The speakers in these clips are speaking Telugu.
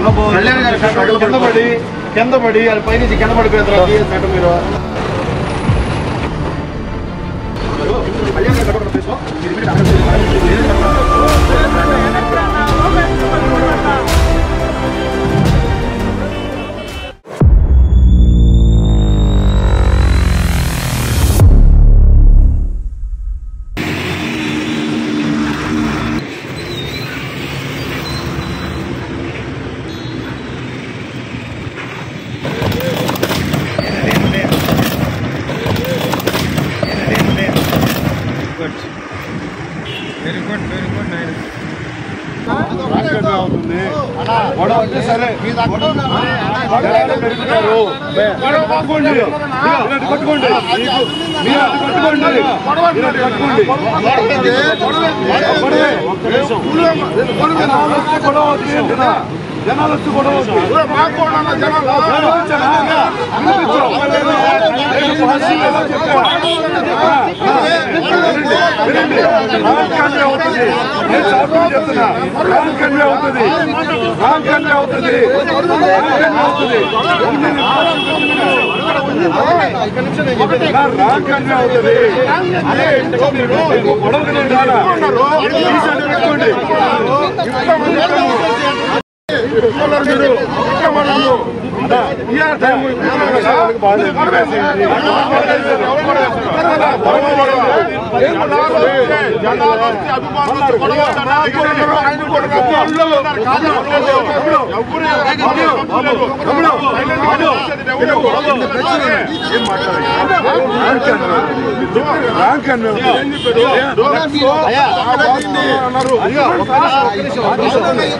కళ్యాణ్ గారు కింద పడి అది పైనుంచి కింద పడిపోయిన తర్వాత మీరు సరే జనాలు వచ్చి గొడవ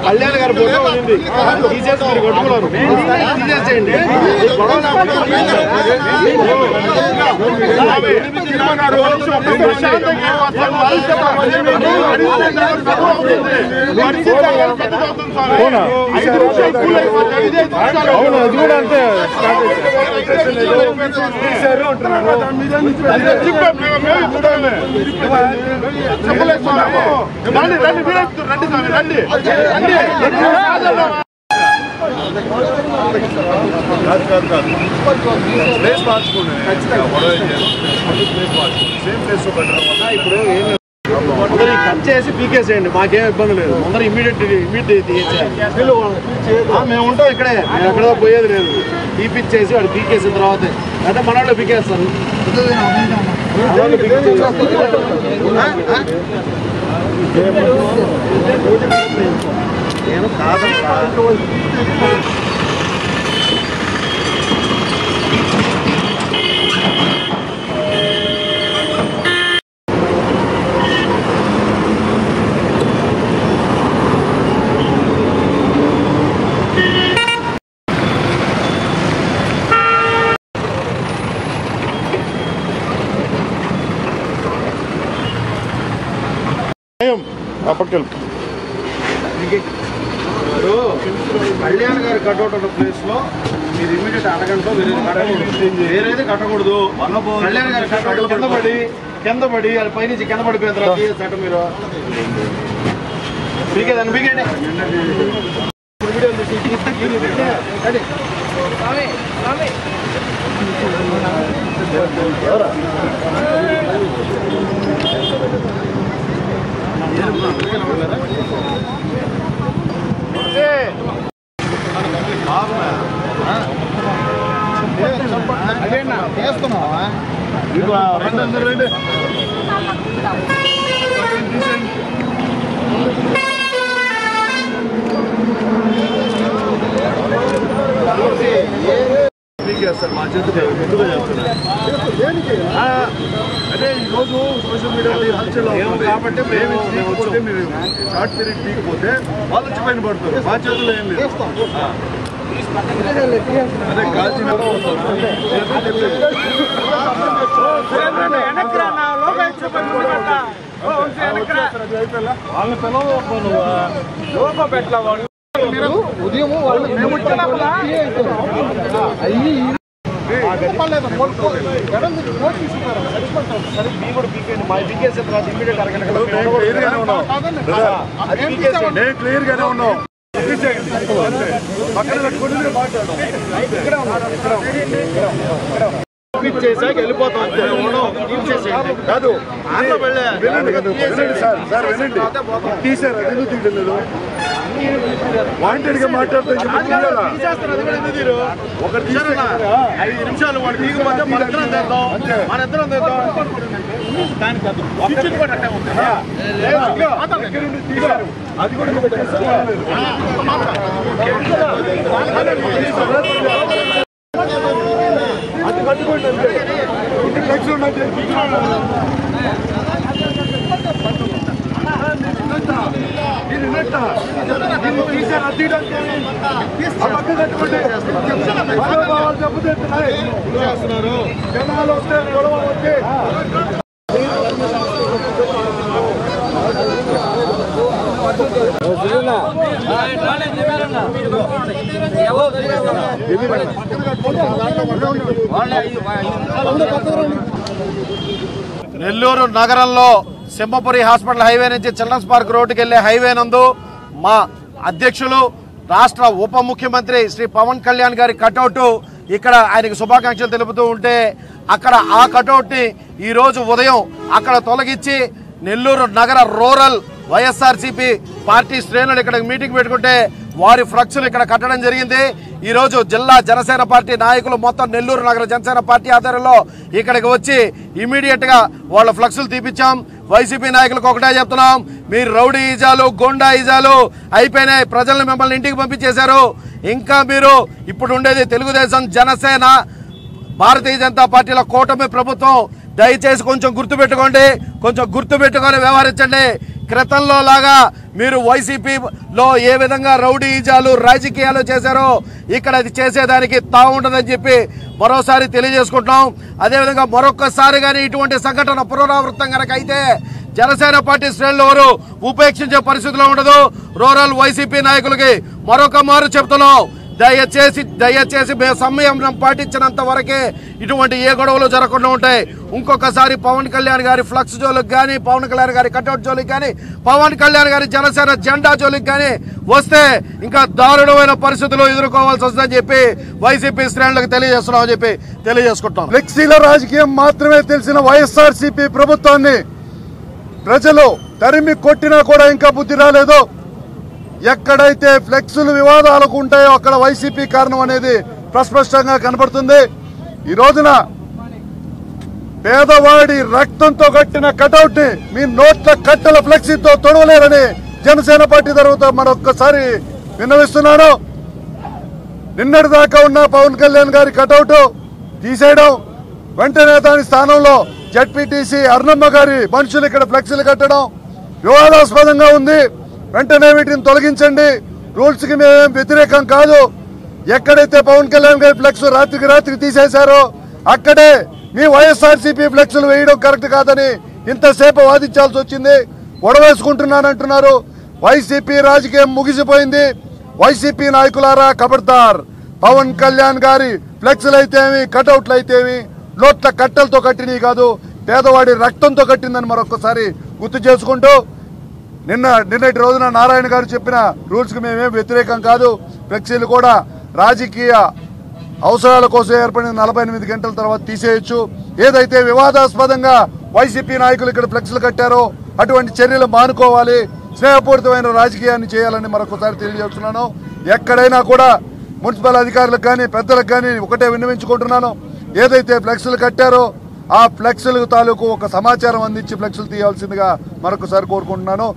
కళ్యాణ్ గారు తీసేసి మీరు కొట్టుకున్నారు తీసేసేయండి ప్లేస్ మార్చుకోండి ఇప్పుడు కట్ చేసి పీకేసేయండి మాకేం ఇబ్బంది లేదు ముందర ఇమీడియట్ మేము ఉంటాం ఇక్కడే మేము ఎక్కడో పోయేది లేదు తీపిచ్చేసి వాడు పీకేసిన తర్వాత అంటే మన వాళ్ళు పీకేస్తారు నేను కాదన్నా కళ్యాణ్ గారి కట్అవుట్ ఉన్న ప్లేస్ లో మీరు ఇమీడియట్ అరగంటలో వేరేది కట్టకూడదు కళ్యాణ్ గారి కట్అవుట్ కింద పడి అది పైనుంచి కింద పడిపోయిన తర్వాత మీరు పీకేదాన్ని పీకేయండి చేస్తున్నావా సార్ మా చేతులు ఎందుకు చేస్తున్నా అంటే ఈరోజు సోషల్ మీడియాలో హల్చల్ కాబట్టి మేము షార్ట్ పీరియడ్ తీయకపోతే వాళ్ళు వచ్చి పైన పడుతుంది మా చేతుల్లో ఏం లేదు అదే కాల్చిన వాళ్ళ పిల్లలు పెట్టలా ఉదయం క్లియర్ గానే ఉన్నాం చేసాక వెళ్ళిపోతాం కాదు తీసారు అది ఎందుకు తీయలేదు వాంటెడ్ గా మాట్లాడుతూ ఒకటి 5 నిమిషాలు వాడు తీయకపోతే మన ఇద్దరం తెద్దాం అది కూడా అది కట్టుకోండి అంతే ఇంటి ఫ్లెక్స్ ఉన్నది తీసారు అది కట్టుకోండి దెబ్బతిస్తున్నాయి జనాలు వస్తే గొడవ వచ్చి నెల్లూరు నగరంలో సింహపురి హాస్పిటల్ హైవే నుంచి చిల్డ్రన్స్ పార్క్ రోడ్డుకి వెళ్లే హైవే నందు మా అధ్యక్షులు రాష్ట్ర ఉప ముఖ్యమంత్రి శ్రీ పవన్ కళ్యాణ్ గారి కటౌట్ ఇక్కడ ఆయనకు శుభాకాంక్షలు తెలుపుతూ ఉంటే అక్కడ ఆ కటౌట్ ని ఈ రోజు ఉదయం అక్కడ తొలగించి నెల్లూరు నగర రూరల్ వైఎస్ఆర్సీపీ పార్టీ శ్రేణులు ఇక్కడ మీటింగ్ పెట్టుకుంటే వారి ఫ్లెక్స్లు ఇక్కడ కట్టడం జరిగింది. ఈ రోజు జిల్లా జనసేన పార్టీ నాయకులు మొత్తం నెల్లూరు నగర జనసేన పార్టీ ఆధ్వర్యంలో ఇక్కడికి వచ్చి ఇమీడియట్ గా వాళ్ళ ఫ్లెక్స్లు తీపిచ్చాం. వైసీపీ నాయకులకు ఒకటే చెప్తున్నాం, మీరు రౌడీ ఈజాలు గోండా ఈజాలు అయిపోయినాయి, ప్రజలను మిమ్మల్ని ఇంటికి పంపించేశారు. ఇంకా మీరు ఇప్పుడు ఉండేది తెలుగుదేశం జనసేన భారతీయ జనతా పార్టీల కూటమి ప్రభుత్వం. దయచేసి కొంచెం గుర్తుపెట్టుకొని వ్యవహరించండి. క్రితంలో లాగా మీరు వైసీపీలో ఏ విధంగా రౌడీజాలు రాజకీయాలు చేశారో ఇక్కడ అది చేసేదానికి తావుండదని చెప్పి మరోసారి తెలియజేసుకుంటున్నాం. అదేవిధంగా మరొకసారి కానీ ఇటువంటి సంఘటన పునరావృతం కనుక అయితే జనసేన పార్టీ శ్రేణులు ఎవరు ఉపేక్షించే పరిస్థితిలో ఉండదు. రూరల్ వైసీపీ నాయకులకి మరొక మారు చెప్తున్నాం, దయచేసి సమయం పాటించినంత వరకే ఇటువంటి ఏ గొడవలు జరగకుండా ఉంటాయి. ఇంకొకసారి పవన్ కళ్యాణ్ గారి ఫ్లక్స్ జోలికి కానీ, పవన్ కళ్యాణ్ గారి కట్అవుట్ జోలికి కానీ, పవన్ కళ్యాణ్ గారి జనసేన జెండా జోలికి కానీ వస్తే ఇంకా దారుణమైన పరిస్థితులు ఎదుర్కోవాల్సి వస్తుందని చెప్పి వైసీపీ శ్రేణులకు తెలియజేస్తున్నామని చెప్పి తెలియజేసుకుంటాం. ఫ్లెక్సీల రాజకీయం మాత్రమే తెలిసిన వైఎస్ఆర్సీపీ ప్రభుత్వాన్ని ప్రజలు తరిమి కొట్టినా కూడా ఇంకా బుద్ధి రాలేదు. ఎక్కడైతే ఫ్లెక్సులు వివాదాలకు ఉంటాయో అక్కడ వైసీపీ కారణం అనేది ప్రస్పష్టంగా కనబడుతుంది. ఈ రోజున పేదవాడి రక్తంతో కట్టిన కటౌట్ ని మీ నోట్ల కట్టల ఫ్లెక్సీతో తొడవలేరని జనసేన పార్టీ తరఫున మరొక్కసారి విన్నవిస్తున్నాను. నిన్నటి దాకా ఉన్న పవన్ కళ్యాణ్ గారి కటౌట్ తీసేయడం, వెంటనే దాని స్థానంలో జడ్పీటీసీ అర్ణమ్మ గారి మనుషులు ఇక్కడ ఫ్లెక్సీలు కట్టడం వివాదాస్పదంగా ఉంది. వెంటనే వీటిని తొలగించండి. రూల్స్ కి మేమేం వ్యతిరేకం కాదు. ఎక్కడైతే పవన్ కళ్యాణ్ గారి ఫ్లెక్స్ రాత్రికి రాత్రి తీసేశారో అక్కడే మీ వైఎస్ఆర్సీపీ ఫ్లెక్స్లు వేయడం కరెక్ట్ కాదని ఇంతసేపు వాదించాల్సి వచ్చింది. గొడవేసుకుంటున్నానంటున్నారు. వైసీపీ రాజకీయం ముగిసిపోయింది. వైసీపీ నాయకులారా ఖబర్దార్. పవన్ కళ్యాణ్ గారి ఫ్లెక్స్లు అయితేమి, కటౌట్లు అయితేమి నోట్ల కట్టలతో కట్టినవి కాదు, పేదవాడి రక్తంతో కట్టిందని మరొకసారి గుర్తు చేసుకుంటూ, నిన్నటి రోజున నారాయణ గారు చెప్పిన రూల్స్ కి మేమేం వ్యతిరేకం కాదు. ఫ్లెక్సీలు కూడా రాజకీయ అవసరాల కోసం ఏర్పడిన 48 గంటల తర్వాత తీసేయొచ్చు. ఏదైతే వివాదాస్పదంగా వైసీపీ నాయకులు ఇక్కడ ఫ్లెక్సీలు కట్టారో అటువంటి చర్యలు మానుకోవాలి. స్నేహపూరితమైన రాజకీయాన్ని చేయాలని మరొకసారి తెలియజేస్తున్నాను. ఎక్కడైనా కూడా మున్సిపల్ అధికారులకు కానీ పెద్దలకు కానీ ఒకటే విన్నవించుకుంటున్నాను, ఏదైతే ఫ్లెక్సీలు కట్టారో ఆ ఫ్లెక్సీలు తాలూకు ఒక సమాచారం అందించి ఫ్లెక్సీలు తీయాల్సిందిగా మరొకసారి కోరుకుంటున్నాను.